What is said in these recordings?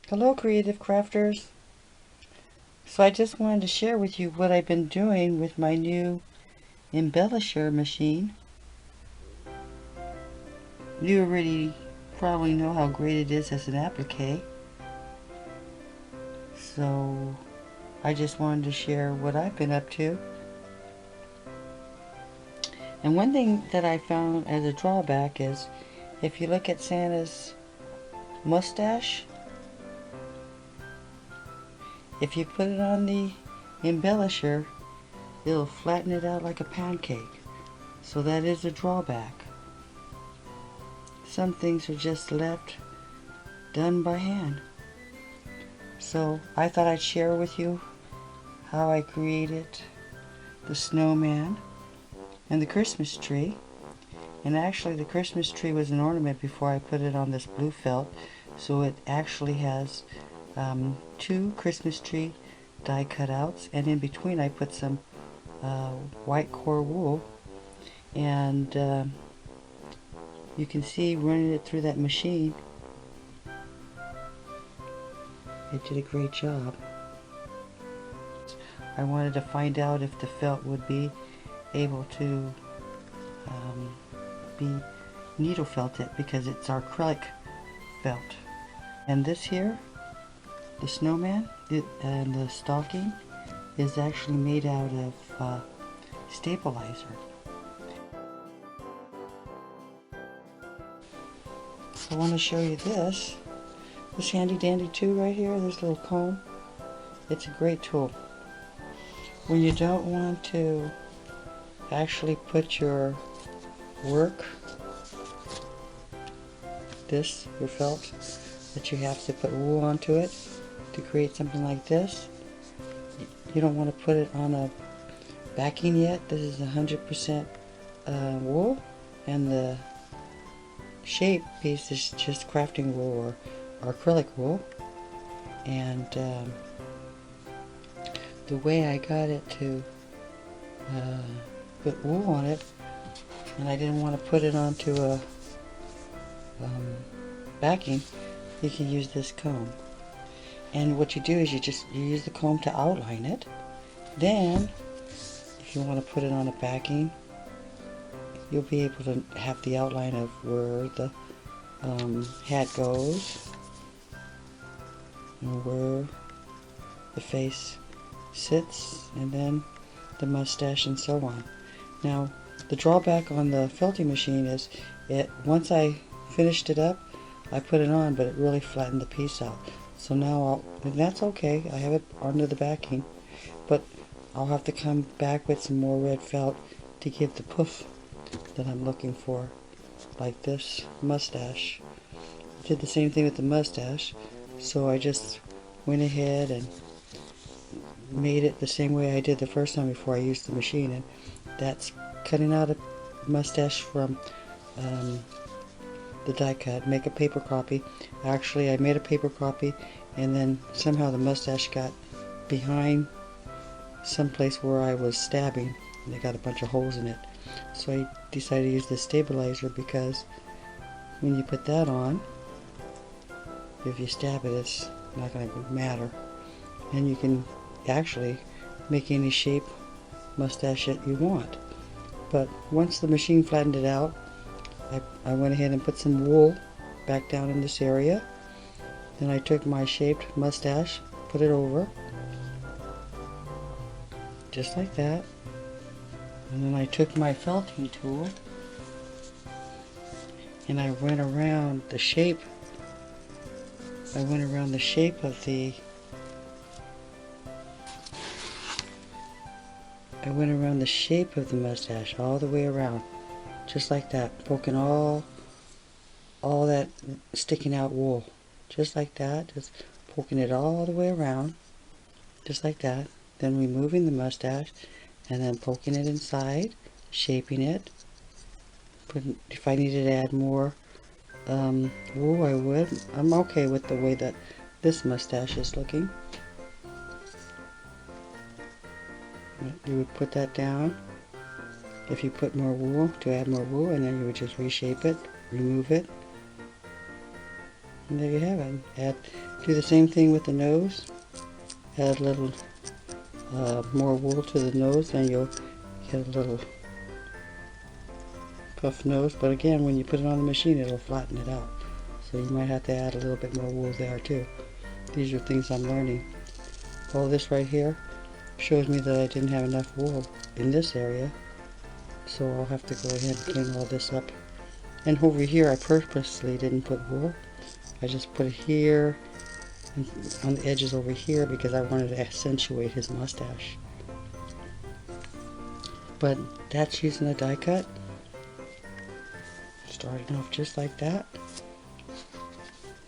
Hello, creative crafters. So I just wanted to share with you what I've been doing with my new embellisher machine. You already probably know how great it is as an applique. So I just wanted to share what I've been up to. And one thing that I found as a drawback is if you look at Santa's mustache, if you put it on the embellisher, it'll flatten it out like a pancake. So that is a drawback. Some things are just left done by hand. So I thought I'd share with you how I created the snowman and the Christmas tree. And actually the Christmas tree was an ornament before I put it on this blue felt. So it actually has two Christmas tree die cutouts, and in between I put some white core wool, and you can see running it through that machine, it did a great job. I wanted to find out if the felt would be able to be needle felted because it's acrylic felt. And this here, the snowman and the stocking is actually made out of stabilizer. So I want to show you this handy dandy tool right here, this little comb. It's a great tool. When you don't want to actually put your work, your felt, that you have to put wool onto it to create something like this. You don't want to put it on a backing yet. This is 100% wool, and the shape piece is just crafting wool or acrylic wool. And the way I got it to put wool on it, and I didn't want to put it onto a backing, you can use this comb. And what you do is you use the comb to outline it. Then if you want to put it on a backing, you'll be able to have the outline of where the hat goes and where the face sits, and then the mustache and so on. Now the drawback on the felting machine is once I finished it up, I put it on, but it really flattened the piece out. So now and that's okay, I have it under the backing, but I'll have to come back with some more red felt to give the poof that I'm looking for, like this mustache. I did the same thing with the mustache, so I just went ahead and made it the same way I did the first time before I used the machine, and that's cutting out a mustache from the die cut. Make a paper copy. Actually, I made a paper copy, and then somehow the mustache got behind someplace where I was stabbing, and they got a bunch of holes in it. So I decided to use the stabilizer, because when you put that on, if you stab it, it's not going to matter, and you can actually make any shape mustache that you want. But once the machine flattened it out, I went ahead and put some wool back down in this area. Then I took my shaped mustache, put it over, just like that. And then I took my felting tool and I went around the shape. I went around the shape of the mustache all the way around, just like that, poking all that sticking out wool, just like that, just poking it all the way around, just like that. Then removing the mustache and then poking it inside, shaping it. If I needed to add more wool, I would. I'm okay with the way that this mustache is looking. You would put that down if you put more wool, to add more wool, and then you would just reshape it, remove it, and there you have it. Do the same thing with the nose. Add a little more wool to the nose and you'll get a little puff nose. But again, when you put it on the machine, it'll flatten it out. So you might have to add a little bit more wool there too. These are things I'm learning. All this right here shows me that I didn't have enough wool in this area. So I'll have to go ahead and clean all this up. And over here I purposely didn't put wool. I just put it here and on the edges over here because I wanted to accentuate his mustache. But that's using a die cut. Starting off just like that.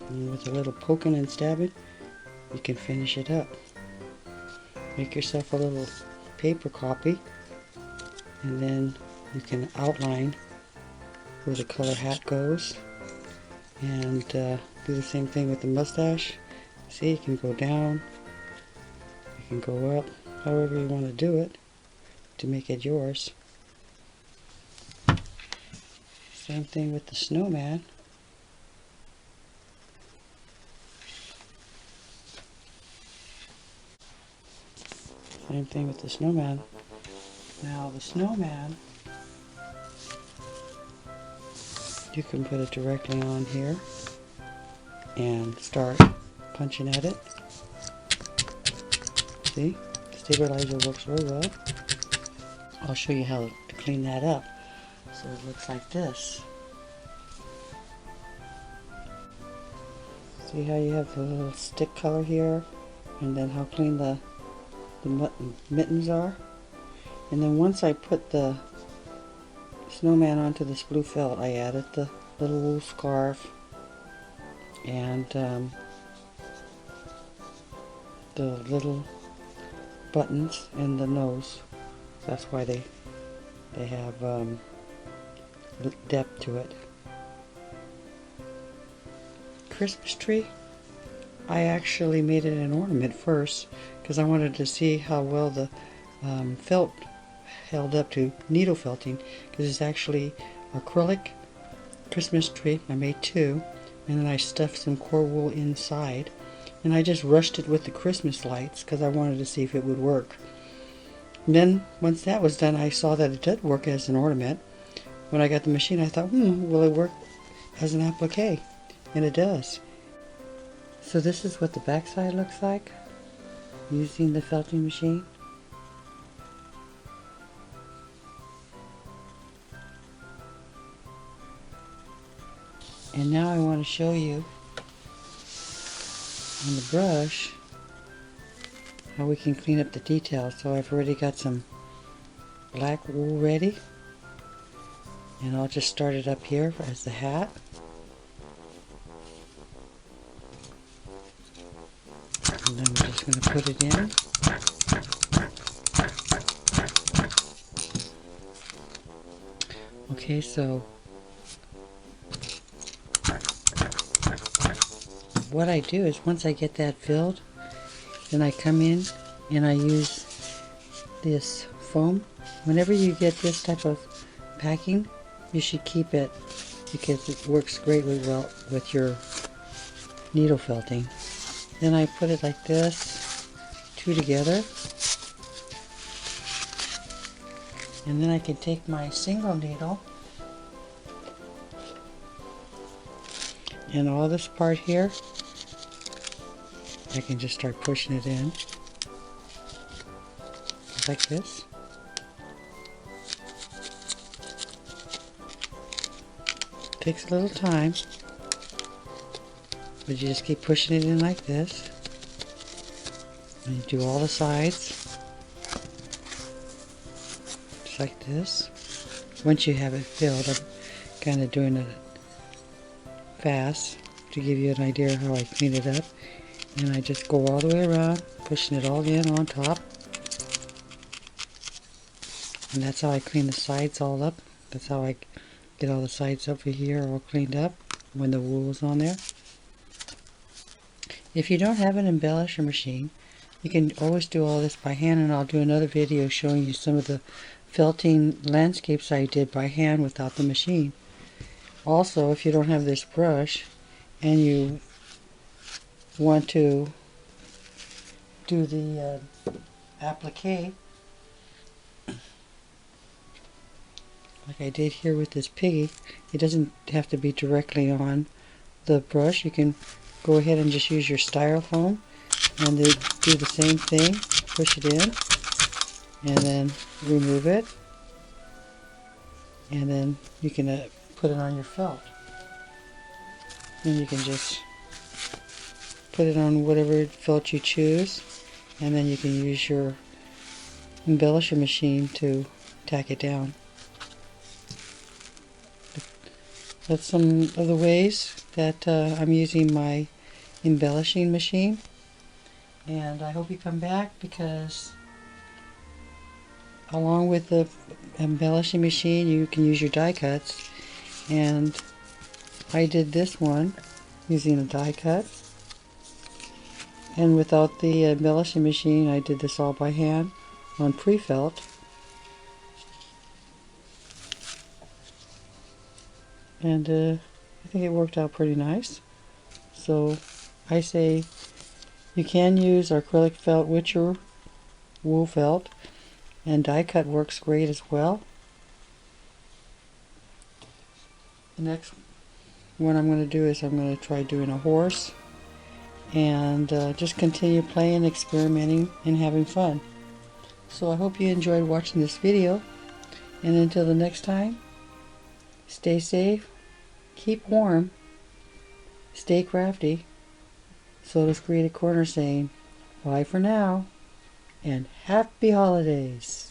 And with a little poking and stabbing, you can finish it up. Make yourself a little paper copy and then you can outline where the color hat goes and do the same thing with the mustache. See, you can go down, you can go up, however you want to do it to make it yours. Same thing with the snowman. Same thing with the snowman. Now the snowman, you can put it directly on here and start punching at it. See, the stabilizer works really well. I'll show you how to clean that up. So it looks like this. See how you have the little stick color here, and then how clean the mittens are. And then once I put the snowman onto this blue felt, I added the little wool scarf and the little buttons and the nose. That's why they have depth to it. Christmas tree, I actually made it an ornament first because I wanted to see how well the felt held up to needle felting, because it's actually acrylic Christmas tree. I made two, and then I stuffed some core wool inside, and I just rushed it with the Christmas lights because I wanted to see if it would work. And then once that was done, I saw that it did work as an ornament. When I got the machine, I thought, will it work as an applique? And it does. So this is what the backside looks like using the felting machine. And now I want to show you on the brush how we can clean up the details. So I've already got some black wool ready, and I'll just start it up here as the hat. And then we're just going to put it in. Okay, so what I do is once I get that filled, then I come in and I use this foam. Whenever you get this type of packing, you should keep it because it works greatly well with your needle felting. Then I put it like this, two together, and then I can take my single needle and all this part here, I can just start pushing it in like this. Takes a little time, but you just keep pushing it in like this. And you do all the sides, just like this. Once you have it filled, I'm kind of doing it fast to give you an idea of how I clean it up. And I just go all the way around, pushing it all in on top. And that's how I clean the sides all up. That's how I get all the sides over here all cleaned up when the wool is on there. If you don't have an embellisher machine, you can always do all this by hand, and I'll do another video showing you some of the felting landscapes I did by hand without the machine. Also, if you don't have this brush and you want to do the applique, like I did here with this piggy, it doesn't have to be directly on the brush. You can go ahead and just use your styrofoam and they do the same thing. Push it in and then remove it, and then you can put it on your felt. And you can just put it on whatever felt you choose, and then you can use your embellisher machine to tack it down. That's some of the ways that I'm using my embellishing machine, and I hope you come back, because along with the embellishing machine you can use your die cuts, and I did this one using a die cut, and without the embellishing machine I did this all by hand on pre-felt. And I think it worked out pretty nice. So I say you can use acrylic felt with your wool felt, and die cut works great as well. The next one I'm going to do is I'm going to try doing a horse, and just continue playing, experimenting, and having fun. So I hope you enjoyed watching this video, and until the next time, stay safe, keep warm, stay crafty. So does Create a Corner saying bye for now and happy holidays.